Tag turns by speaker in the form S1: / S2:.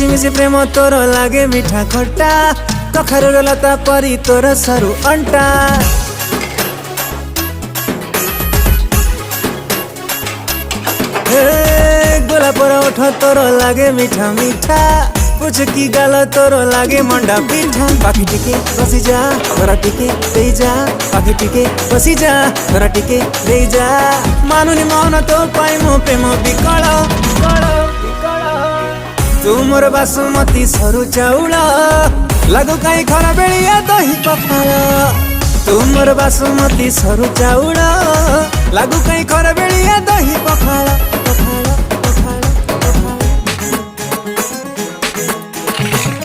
S1: मिसी मिसी प्रेम तोर लागे मिठा खट्टा कखारु लता परी तोर सरु अंटा गोलापर ओठ तोर लागे मीठा मीठा पूछ की गाल तोर लागे मंडा पीठा बाकी टिके बसी जा तोरा टिके दे जा बाकी टिके बसी जा तोरा टिके दे जा मानुनी मौन तो पाई मो प्रेम विकल तू मोर बासुमती सरु चाउल लागू कहीं खरा बेलिया दही पखाल तू मोर बासुमती सरु चाउल लागू कहीं खरा बेलिया दही पखाल।